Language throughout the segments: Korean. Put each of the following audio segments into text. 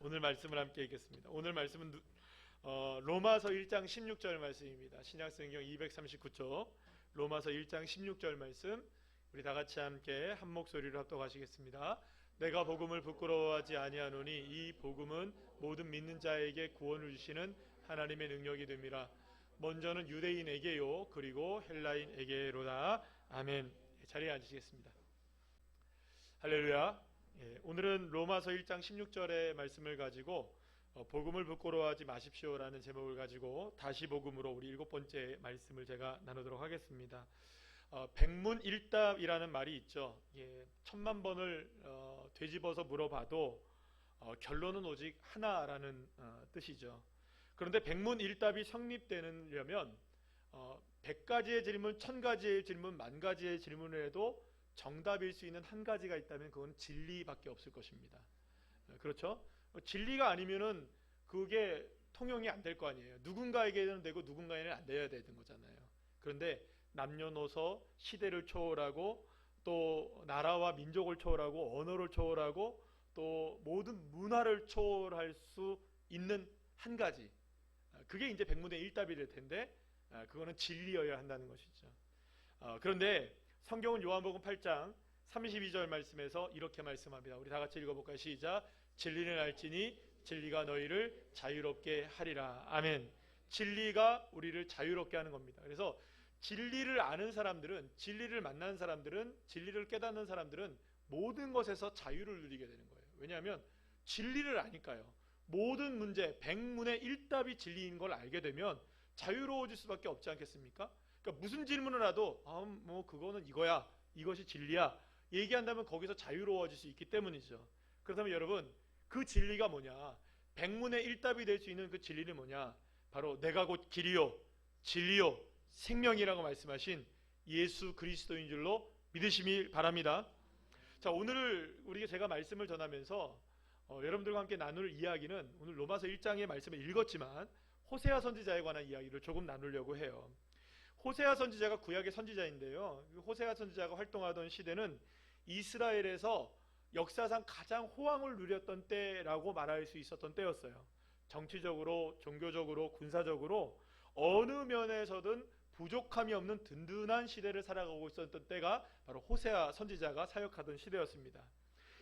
오늘 말씀을 함께 읽겠습니다. 오늘 말씀은 로마서 1장 16절 말씀입니다. 신약성경 239쪽 로마서 1장 16절 말씀, 우리 다같이 함께 한 목소리로 합독하시겠습니다. 내가 복음을 부끄러워하지 아니하노니 이 복음은 모든 믿는 자에게 구원을 주시는 하나님의 능력이 됨이라. 먼저는 유대인에게요 그리고 헬라인에게로다. 아멘. 자리에 앉으시겠습니다. 할렐루야. 오늘은 로마서 1장 16절의 말씀을 가지고 복음을 부끄러워하지 마십시오라는 제목을 가지고 다시 복음으로 우리 7번째 말씀을 제가 나누도록 하겠습니다. 백문일답이라는 말이 있죠. 1000만 번을 되짚어서 물어봐도 결론은 오직 하나라는 뜻이죠. 그런데 백문일답이 성립되려면 100가지의 질문, 1000가지의 질문, 10,000가지의 질문을 해도 정답일 수 있는 한 가지가 있다면 그건 진리밖에 없을 것입니다. 그렇죠? 진리가 아니면은 그게 통용이 안 될 거 아니에요. 누군가에게는 되고 누군가에는 안 돼야 되는 거잖아요. 그런데 남녀노소, 시대를 초월하고 또 나라와 민족을 초월하고 언어를 초월하고 또 모든 문화를 초월할 수 있는 한 가지, 그게 이제 백문의 일답이 될 텐데 그거는 진리여야 한다는 것이죠. 그런데 성경은 요한복음 8장 32절 말씀에서 이렇게 말씀합니다. 우리 다 같이 읽어볼까요? 시작. 진리를 알지니 진리가 너희를 자유롭게 하리라. 아멘. 진리가 우리를 자유롭게 하는 겁니다. 그래서 진리를 아는 사람들은, 진리를 만나는 사람들은, 진리를 깨닫는 사람들은 모든 것에서 자유를 누리게 되는 거예요. 왜냐하면 진리를 아니까요. 모든 문제, 백문의 일답이 진리인 걸 알게 되면 자유로워질 수밖에 없지 않겠습니까? 그러니까 무슨 질문을 해도 뭐 그거는 이거야, 이것이 진리야 얘기한다면 거기서 자유로워질 수 있기 때문이죠. 그렇다면 여러분, 그 진리가 뭐냐? 백문의 일답이 될 수 있는 그 진리는 뭐냐? 바로 내가 곧 길이요 진리요 생명이라고 말씀하신 예수 그리스도인 줄로 믿으시길 바랍니다. 자, 오늘 제가 말씀을 전하면서 여러분들과 함께 나눌 이야기는 오늘 로마서 1장의 말씀을 읽었지만 호세아 선지자에 관한 이야기를 조금 나누려고 해요. 호세아 선지자가 구약의 선지자인데요, 호세아 선지자가 활동하던 시대는 이스라엘에서 역사상 가장 호황을 누렸던 때라고 말할 수 있었던 때였어요. 정치적으로, 종교적으로, 군사적으로 어느 면에서든 부족함이 없는 든든한 시대를 살아가고 있었던 때가 바로 호세아 선지자가 사역하던 시대였습니다.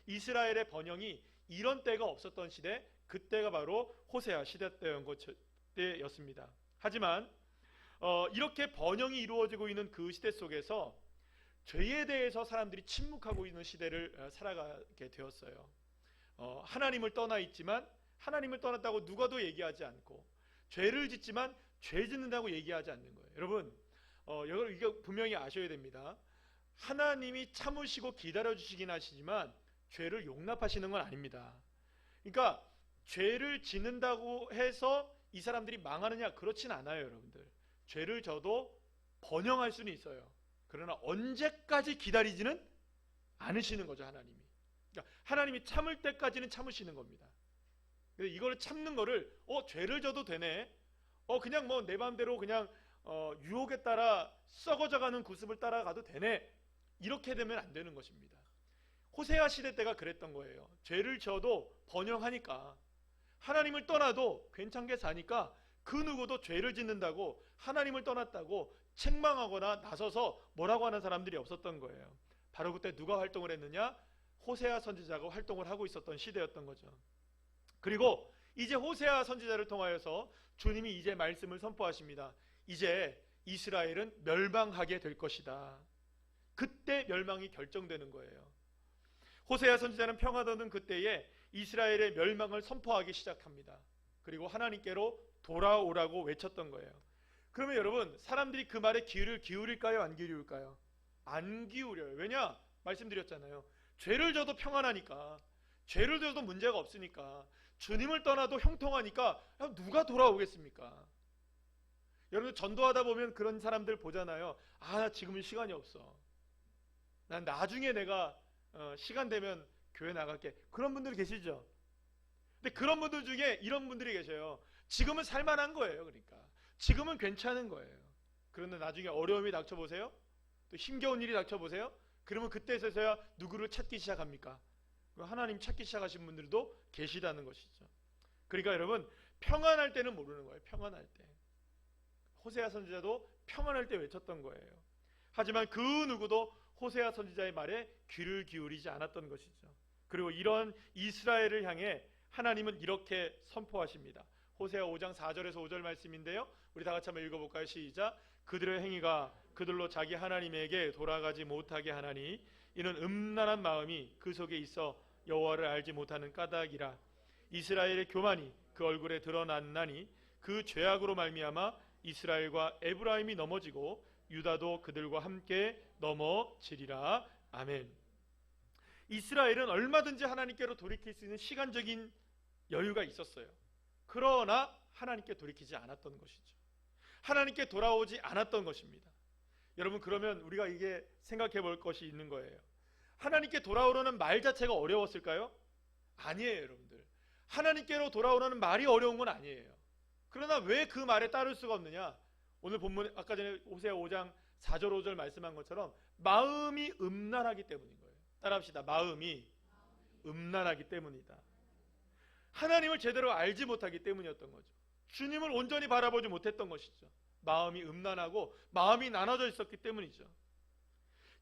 이스라엘의 번영이 이런 때가 없었던 시대, 그때가 바로 호세아 시대 때였습니다. 하지만 이렇게 번영이 이루어지고 있는 그 시대 속에서 죄에 대해서 사람들이 침묵하고 있는 시대를 살아가게 되었어요. 하나님을 떠나 있지만 하나님을 떠났다고 누가도 얘기하지 않고, 죄를 짓지만 죄 짓는다고 얘기하지 않는 거예요. 여러분, 이거 분명히 아셔야 됩니다. 하나님이 참으시고 기다려주시긴 하시지만 죄를 용납하시는 건 아닙니다. 그러니까 죄를 짓는다고 해서 이 사람들이 망하느냐? 그렇진 않아요. 여러분들, 죄를 져도 번영할 수는 있어요. 그러나 언제까지 기다리지는 않으시는 거죠. 하나님이. 그러니까 하나님이 참을 때까지는 참으시는 겁니다. 그래서 이걸 참는 거를 죄를 져도 되네, 그냥 뭐 내 마음대로 그냥 유혹에 따라 썩어져가는 구습을 따라가도 되네, 이렇게 되면 안 되는 것입니다. 호세아 시대 때가 그랬던 거예요. 죄를 져도 번영하니까, 하나님을 떠나도 괜찮게 사니까 그 누구도 죄를 짓는다고, 하나님을 떠났다고 책망하거나 나서서 뭐라고 하는 사람들이 없었던 거예요. 바로 그때 누가 활동을 했느냐? 호세아 선지자가 활동을 하고 있었던 시대였던 거죠. 그리고 이제 호세아 선지자를 통하여서 주님이 이제 말씀을 선포하십니다. 이제 이스라엘은 멸망하게 될 것이다. 그때 멸망이 결정되는 거예요. 호세아 선지자는 평화도는 그때에 이스라엘의 멸망을 선포하기 시작합니다. 그리고 하나님께로 돌아오라고 외쳤던 거예요. 그러면 여러분, 사람들이 그 말에 귀를 기울일까요? 안 기울일까요? 안 기울여요. 왜냐? 말씀드렸잖아요. 죄를 져도 평안하니까, 죄를 져도 문제가 없으니까, 주님을 떠나도 형통하니까 누가 돌아오겠습니까? 여러분, 전도하다 보면 그런 사람들 보잖아요. 나 지금은 시간이 없어, 난 나중에 내가 시간 되면 교회 나갈게. 그런 분들 계시죠? 근데 그런 분들 중에 이런 분들이 계셔요. 지금은 살만한 거예요. 그러니까 지금은 괜찮은 거예요. 그런데 나중에 어려움이 닥쳐보세요. 또 힘겨운 일이 닥쳐보세요. 그러면 그때서야 누구를 찾기 시작합니까? 하나님 찾기 시작하신 분들도 계시다는 것이죠. 그러니까 여러분, 평안할 때는 모르는 거예요. 평안할 때. 호세아 선지자도 평안할 때 외쳤던 거예요. 하지만 그 누구도 호세아 선지자의 말에 귀를 기울이지 않았던 것이죠. 그리고 이런 이스라엘을 향해 하나님은 이렇게 선포하십니다. 호세아 5장 4절에서 5절 말씀인데요, 우리 다 같이 한번 읽어볼까요? 시작. 그들의 행위가 그들로 자기 하나님에게 돌아가지 못하게 하나니 이는 음란한 마음이 그 속에 있어 여호와를 알지 못하는 까닭이라. 이스라엘의 교만이 그 얼굴에 드러났나니 그 죄악으로 말미암아 이스라엘과 에브라임이 넘어지고 유다도 그들과 함께 넘어지리라. 아멘. 이스라엘은 얼마든지 하나님께로 돌이킬 수 있는 시간적인 여유가 있었어요. 그러나 하나님께 돌이키지 않았던 것이죠. 하나님께 돌아오지 않았던 것입니다. 여러분, 그러면 우리가 이게 생각해 볼 것이 있는 거예요. 하나님께 돌아오라는 말 자체가 어려웠을까요? 아니에요, 여러분들. 하나님께로 돌아오라는 말이 어려운 건 아니에요. 그러나 왜 그 말에 따를 수가 없느냐? 오늘 본문 아까 전에 호세아 5장 4절 5절 말씀한 것처럼 마음이 음란하기 때문인 거예요. 따라합시다. 마음이 음란하기 때문이다. 하나님을 제대로 알지 못하기 때문이었던 거죠. 주님을 온전히 바라보지 못했던 것이죠. 마음이 음란하고 마음이 나눠져 있었기 때문이죠.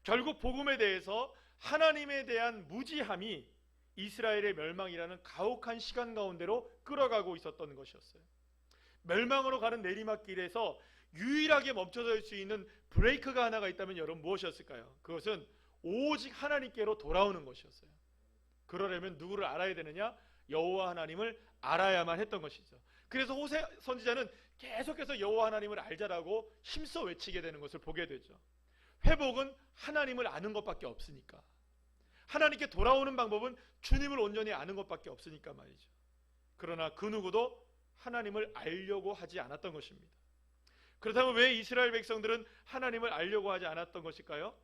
결국 복음에 대해서 하나님에 대한 무지함이 이스라엘의 멸망이라는 가혹한 시간 가운데로 끌어가고 있었던 것이었어요. 멸망으로 가는 내리막길에서 유일하게 멈춰질 수 있는 브레이크가 하나가 있다면 여러분 무엇이었을까요? 그것은 오직 하나님께로 돌아오는 것이었어요. 그러려면 누구를 알아야 되느냐? 여호와 하나님을 알아야만 했던 것이죠. 그래서 호세 선지자는 계속해서 여호와 하나님을 알자라고 힘써 외치게 되는 것을 보게 되죠. 회복은 하나님을 아는 것밖에 없으니까. 하나님께 돌아오는 방법은 주님을 온전히 아는 것밖에 없으니까 말이죠. 그러나 그 누구도 하나님을 알려고 하지 않았던 것입니다. 그렇다면 왜 이스라엘 백성들은 하나님을 알려고 하지 않았던 것일까요?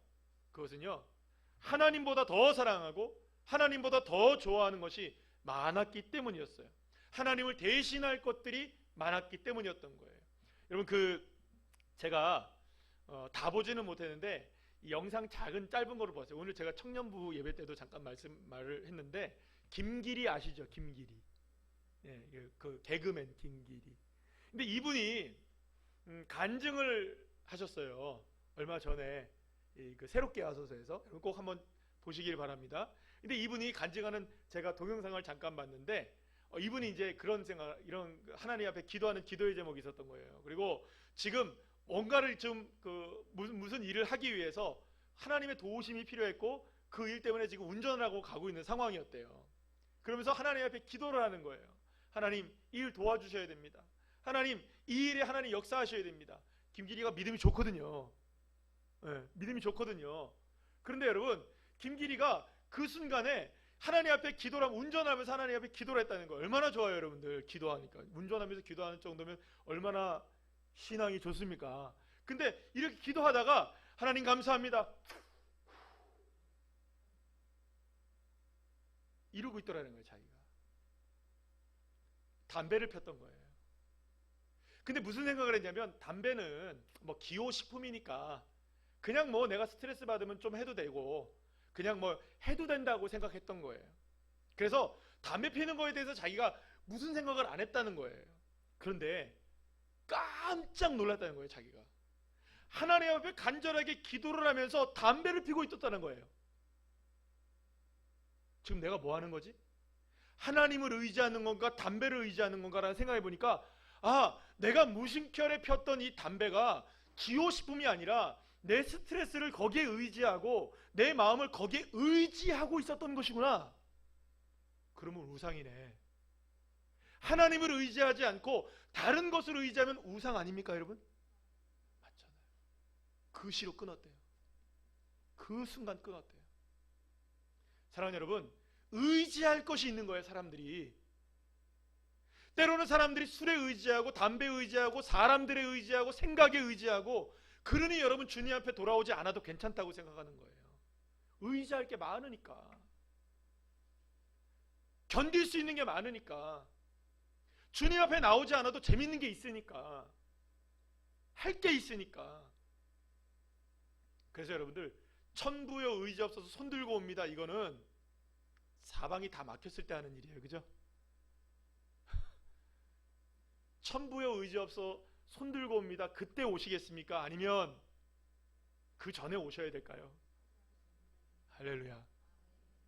그것은요, 하나님보다 더 사랑하고 하나님보다 더 좋아하는 것이 많았기 때문이었어요. 하나님을 대신할 것들이 많았기 때문이었던 거예요. 여러분, 제가 다 보지는 못했는데 이 영상 짧은 거로 봤어요. 오늘 제가 청년부 예배 때도 잠깐 말을 했는데, 김길이 아시죠? 김길이. 예, 그 개그맨 김길이. 근데 이분이 간증을 하셨어요. 얼마 전에 그 새롭게 하소서에서. 꼭 한번 보시길 바랍니다. 근데 이분이 간증하는, 제가 동영상을 잠깐 봤는데, 이분이 이제 그런 생각, 이런 하나님 앞에 기도하는 기도의 제목이 있었던 거예요. 그리고 지금 뭔가를 좀 무슨 일을 하기 위해서 하나님의 도우심이 필요했고 그 일 때문에 지금 운전을 하고 가고 있는 상황이었대요. 그러면서 하나님 앞에 기도를 하는 거예요. 하나님, 이 일 도와주셔야 됩니다. 하나님, 이 일에 하나님 역사하셔야 됩니다. 김길이가 믿음이 좋거든요. 네, 믿음이 좋거든요. 그런데 여러분, 김길이가 그 순간에 하나님 앞에 기도를 하면, 운전하면서 하나님 앞에 기도를 했다는 거 얼마나 좋아요, 여러분들. 기도하니까. 운전하면서 기도하는 정도면 얼마나 신앙이 좋습니까? 근데 이렇게 기도하다가 하나님 감사합니다 이러고 있더라는 거예요. 자기가 담배를 폈던 거예요. 근데 무슨 생각을 했냐면, 담배는 뭐 기호식품이니까 그냥 뭐 내가 스트레스 받으면 좀 해도 되고 그냥 뭐 해도 된다고 생각했던 거예요. 그래서 담배 피는 거에 대해서 자기가 무슨 생각을 안 했다는 거예요. 그런데 깜짝 놀랐다는 거예요. 자기가 하나님 앞에 간절하게 기도를 하면서 담배를 피고 있었다는 거예요. 지금 내가 뭐 하는 거지? 하나님을 의지하는 건가 담배를 의지하는 건가라는 생각해 보니까, 내가 무심결에 폈던 이 담배가 기호식품이 아니라 내 스트레스를 거기에 의지하고 내 마음을 거기에 의지하고 있었던 것이구나. 그러면 우상이네. 하나님을 의지하지 않고 다른 것을 의지하면 우상 아닙니까, 여러분? 맞잖아요. 그 시로 끊었대요. 그 순간 끊었대요. 사랑하는 여러분, 의지할 것이 있는 거예요. 사람들이 때로는 사람들이 술에 의지하고 담배에 의지하고 사람들에 의지하고 생각에 의지하고, 그러니 여러분 주님 앞에 돌아오지 않아도 괜찮다고 생각하는 거예요. 의지할 게 많으니까, 견딜 수 있는 게 많으니까, 주님 앞에 나오지 않아도 재밌는 게 있으니까, 할 게 있으니까. 그래서 여러분들, 천부여 의지 없어서 손 들고 옵니다. 이거는 사방이 다 막혔을 때 하는 일이에요. 그죠? 천부여 의지 없어 손 들고 옵니다. 그때 오시겠습니까? 아니면 그 전에 오셔야 될까요? 할렐루야.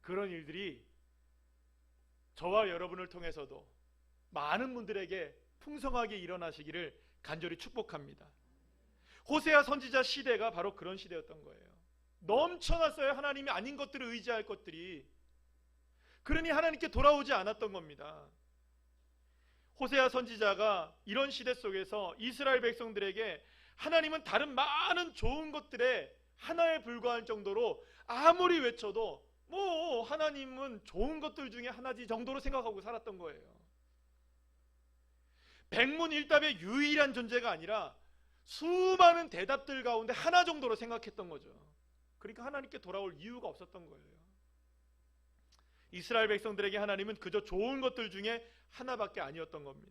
그런 일들이 저와 여러분을 통해서도 많은 분들에게 풍성하게 일어나시기를 간절히 축복합니다. 호세아 선지자 시대가 바로 그런 시대였던 거예요. 넘쳐났어요. 하나님이 아닌 것들을 의지할 것들이. 그러니 하나님께 돌아오지 않았던 겁니다. 호세아 선지자가 이런 시대 속에서 이스라엘 백성들에게 하나님은 다른 많은 좋은 것들에 하나에 불과할 정도로 아무리 외쳐도 뭐 하나님은 좋은 것들 중에 하나지 정도로 생각하고 살았던 거예요. 백문일답의 유일한 존재가 아니라 수많은 대답들 가운데 하나 정도로 생각했던 거죠. 그러니까 하나님께 돌아올 이유가 없었던 거예요. 이스라엘 백성들에게 하나님은 그저 좋은 것들 중에 하나밖에 아니었던 겁니다.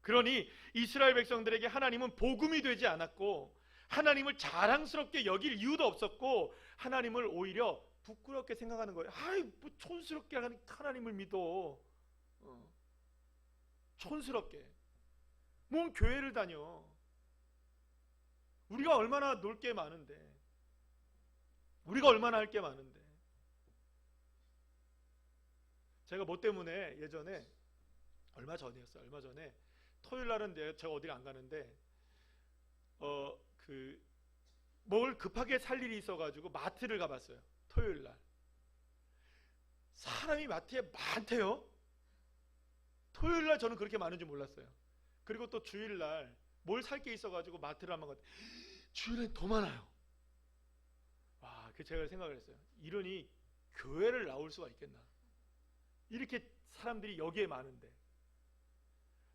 그러니 이스라엘 백성들에게 하나님은 복음이 되지 않았고 하나님을 자랑스럽게 여길 이유도 없었고 하나님을 오히려 부끄럽게 생각하는 거예요. 아이 뭐 촌스럽게 하나님을 믿어. 촌스럽게. 뭔 교회를 다녀. 우리가 얼마나 놀 게 많은데, 우리가 얼마나 할 게 많은데. 제가 뭐 때문에 예전에 얼마 전에 토요일 날은 제가 어디를 안 가는데 뭘 급하게 살 일이 있어가지고 마트를 가봤어요. 토요일 날 사람이 마트에 많대요. 토요일 날 저는 그렇게 많은 줄 몰랐어요. 그리고 또 주일 날 뭘 살 게 있어가지고 마트를 한번 갔더니 주일에 더 많아요. 와, 그 제가 생각을 했어요. 이러니 교회를 나올 수가 있겠나? 이렇게 사람들이 여기에 많은데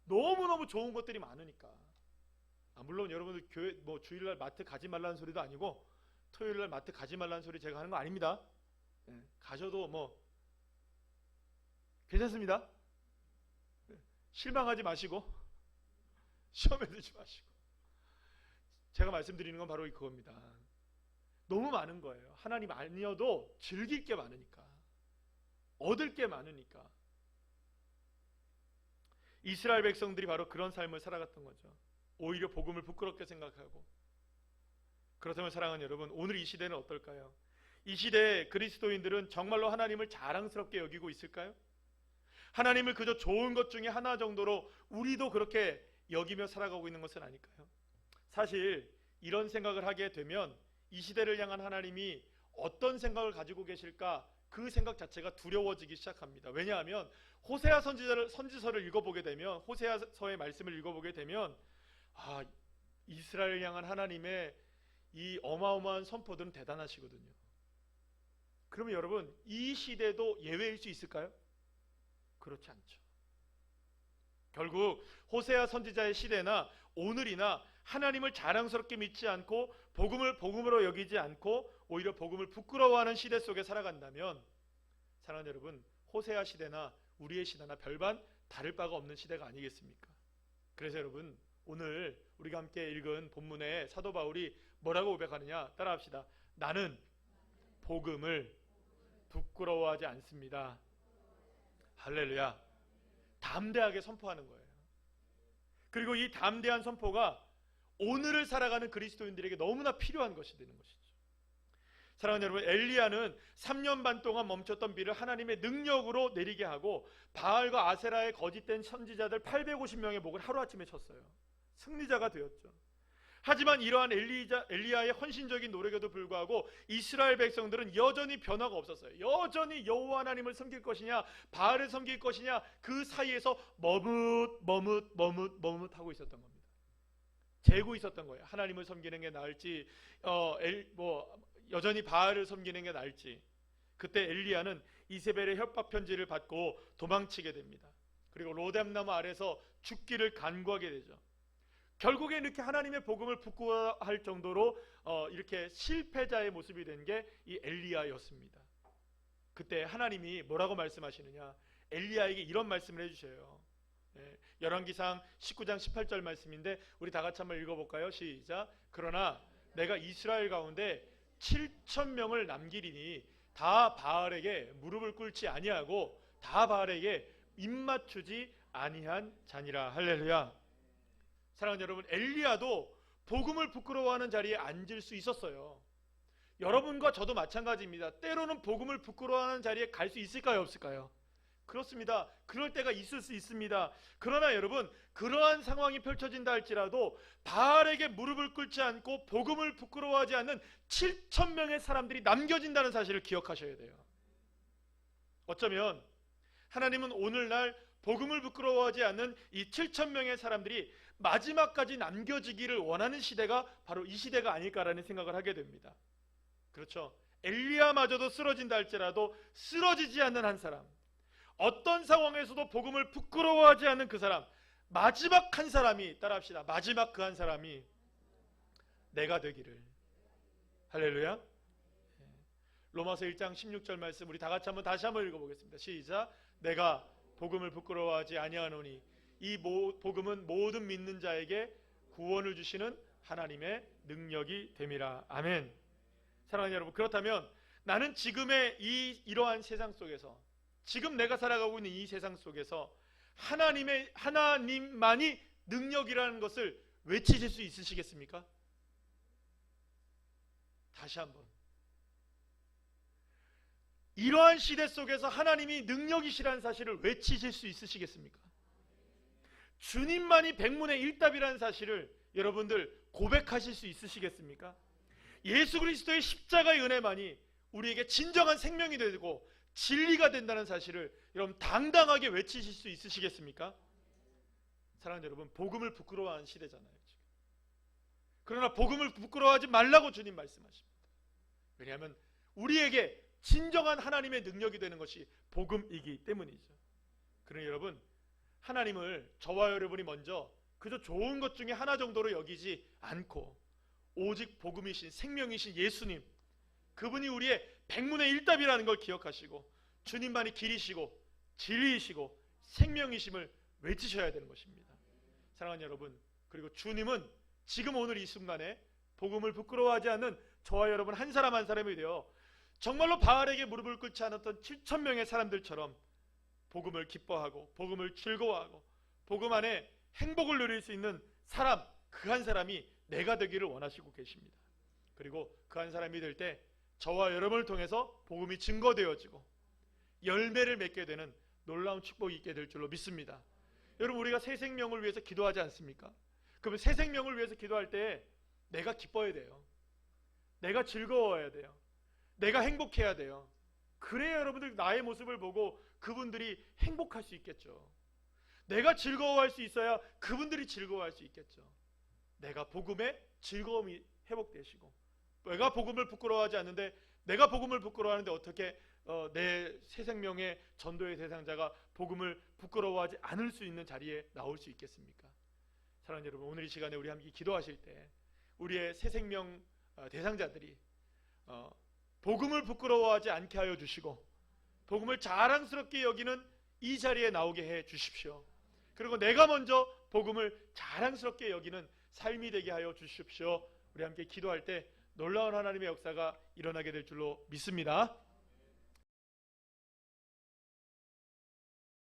너무너무 좋은 것들이 많으니까. 물론 여러분들 교회 뭐 주일날 마트 가지 말라는 소리도 아니고 토요일날 마트 가지 말라는 소리 제가 하는 거 아닙니다. 가셔도 뭐 괜찮습니다. 실망하지 마시고 시험에 들지 마시고. 제가 말씀드리는 건 바로 그겁니다. 너무 많은 거예요. 하나님 아니어도 즐길 게 많으니까, 얻을 게 많으니까. 이스라엘 백성들이 바로 그런 삶을 살아갔던 거죠. 오히려 복음을 부끄럽게 생각하고. 그렇다면 사랑하는 여러분, 오늘 이 시대는 어떨까요? 이 시대의 그리스도인들은 정말로 하나님을 자랑스럽게 여기고 있을까요? 하나님을 그저 좋은 것 중에 하나 정도로 우리도 그렇게 여기며 살아가고 있는 것은 아닐까요? 사실 이런 생각을 하게 되면 이 시대를 향한 하나님이 어떤 생각을 가지고 계실까, 그 생각 자체가 두려워지기 시작합니다. 왜냐하면 호세아 선지서를 읽어보게 되면, 호세아서의 말씀을 읽어보게 되면 이스라엘을 향한 하나님의 이 어마어마한 선포들은 대단하시거든요. 그러면 여러분, 이 시대도 예외일 수 있을까요? 그렇지 않죠. 결국 호세아 선지자의 시대나 오늘이나 하나님을 자랑스럽게 믿지 않고 복음을 복음으로 여기지 않고 오히려 복음을 부끄러워하는 시대 속에 살아간다면, 사랑하는 여러분, 호세아 시대나 우리의 시대나 별반 다를 바가 없는 시대가 아니겠습니까? 그래서 여러분, 오늘 우리가 함께 읽은 본문에 사도 바울이 뭐라고 고백하느냐, 따라합시다. 나는 복음을 부끄러워하지 않습니다. 할렐루야. 담대하게 선포하는 거예요. 그리고 이 담대한 선포가 오늘을 살아가는 그리스도인들에게 너무나 필요한 것이 되는 것이죠. 사랑하는 여러분, 엘리야는 3년 반 동안 멈췄던 비를 하나님의 능력으로 내리게 하고 바알과 아세라의 거짓된 선지자들 850명의 목을 하루아침에 쳤어요. 승리자가 되었죠. 하지만 이러한 엘리야의 헌신적인 노력에도 불구하고 이스라엘 백성들은 여전히 변화가 없었어요. 여전히 여호와 하나님을 섬길 것이냐 바알을 섬길 것이냐, 그 사이에서 머뭇하고 있었던 겁니다. 재고 있었던 거예요. 하나님을 섬기는 게 나을지 여전히 바알을 섬기는 게 나을지. 그때 엘리야는 이세벨의 협박 편지를 받고 도망치게 됩니다. 그리고 로뎀나무 아래서 죽기를 간구하게 되죠. 결국에 이렇게 하나님의 복음을 부끄러워할 정도로 이렇게 실패자의 모습이 된 게 이 엘리야였습니다. 그때 하나님이 뭐라고 말씀하시느냐, 엘리야에게 이런 말씀을 해주셔요. 열왕기상 19장 18절 말씀인데 우리 다 같이 한번 읽어볼까요? 시작. 그러나 내가 이스라엘 가운데 7,000명을 남기리니 다 바알에게 무릎을 꿇지 아니하고 다 바알에게 입맞추지 아니한 자니라. 할렐루야. 사랑하는 여러분, 엘리야도 복음을 부끄러워하는 자리에 앉을 수 있었어요. 여러분과 저도 마찬가지입니다. 때로는 복음을 부끄러워하는 자리에 갈 수 있을까요, 없을까요? 그렇습니다. 그럴 때가 있을 수 있습니다. 그러나 여러분, 그러한 상황이 펼쳐진다 할지라도 바알에게 무릎을 꿇지 않고 복음을 부끄러워하지 않는 7,000명의 사람들이 남겨진다는 사실을 기억하셔야 돼요. 어쩌면 하나님은 오늘날 복음을 부끄러워하지 않는 이 7,000명의 사람들이 마지막까지 남겨지기를 원하는 시대가 바로 이 시대가 아닐까라는 생각을 하게 됩니다. 그렇죠. 엘리야마저도 쓰러진다 할지라도 쓰러지지 않는 한 사람, 어떤 상황에서도 복음을 부끄러워하지 않는 그 사람, 마지막 한 사람이, 따라합시다, 마지막 그 한 사람이 내가 되기를. 할렐루야. 로마서 1장 16절 말씀 우리 다 같이 다시 한번 읽어보겠습니다. 시작. 내가 복음을 부끄러워하지 아니하노니 이 복음은 모든 믿는 자에게 구원을 주시는 하나님의 능력이 됨이라. 아멘. 사랑하는 여러분, 그렇다면 나는 지금의 이러한 세상 속에서, 지금 내가 살아가고 있는 이 세상 속에서 하나님만이 능력이라는 것을 외치실 수 있으시겠습니까? 다시 한번. 이러한 시대 속에서 하나님이 능력이시라는 사실을 외치실 수 있으시겠습니까? 주님만이 백문의 일답이라는 사실을 여러분들 고백하실 수 있으시겠습니까? 예수 그리스도의 십자가의 은혜만이 우리에게 진정한 생명이 되고 진리가 된다는 사실을 여러분 당당하게 외치실 수 있으시겠습니까? 사랑하는 여러분, 복음을 부끄러워하는 시대잖아요, 지금. 그러나 복음을 부끄러워하지 말라고 주님 말씀하십니다. 왜냐하면 우리에게 진정한 하나님의 능력이 되는 것이 복음이기 때문이죠. 그러니 여러분, 하나님을 저와 여러분이 먼저 그저 좋은 것 중에 하나 정도로 여기지 않고 오직 복음이신 생명이신 예수님, 그분이 우리의 백문의 일답이라는 걸 기억하시고 주님만이 길이시고 진리이시고 생명이심을 외치셔야 되는 것입니다. 사랑하는 여러분, 그리고 주님은 지금 오늘 이 순간에 복음을 부끄러워하지 않는 저와 여러분 한 사람 한 사람이 되어 정말로 바알에게 무릎을 꿇지 않았던 7,000명의 사람들처럼 복음을 기뻐하고 복음을 즐거워하고 복음 안에 행복을 누릴 수 있는 사람, 그 한 사람이 내가 되기를 원하시고 계십니다. 그리고 그 한 사람이 될 때 저와 여러분을 통해서 복음이 증거되어지고 열매를 맺게 되는 놀라운 축복이 있게 될 줄로 믿습니다. 여러분, 우리가 새 생명을 위해서 기도하지 않습니까? 그러면 새 생명을 위해서 기도할 때 내가 기뻐야 돼요. 내가 즐거워야 돼요. 내가 행복해야 돼요. 그래야 여러분들 나의 모습을 보고 그분들이 행복할 수 있겠죠. 내가 즐거워할 수 있어야 그분들이 즐거워할 수 있겠죠. 내가 복음에 즐거움이 회복되시고, 내가 복음을 부끄러워하지 않는데, 내가 복음을 부끄러워하는데 어떻게 내 새 생명의 전도의 대상자가 복음을 부끄러워하지 않을 수 있는 자리에 나올 수 있겠습니까? 사랑하는 여러분, 오늘 이 시간에 우리 함께 기도하실 때 우리의 새 생명 대상자들이 복음을 부끄러워하지 않게 하여 주시고 복음을 자랑스럽게 여기는 이 자리에 나오게 해 주십시오. 그리고 내가 먼저 복음을 자랑스럽게 여기는 삶이 되게 하여 주십시오. 우리 함께 기도할 때 놀라운 하나님의 역사가 일어나게 될 줄로 믿습니다.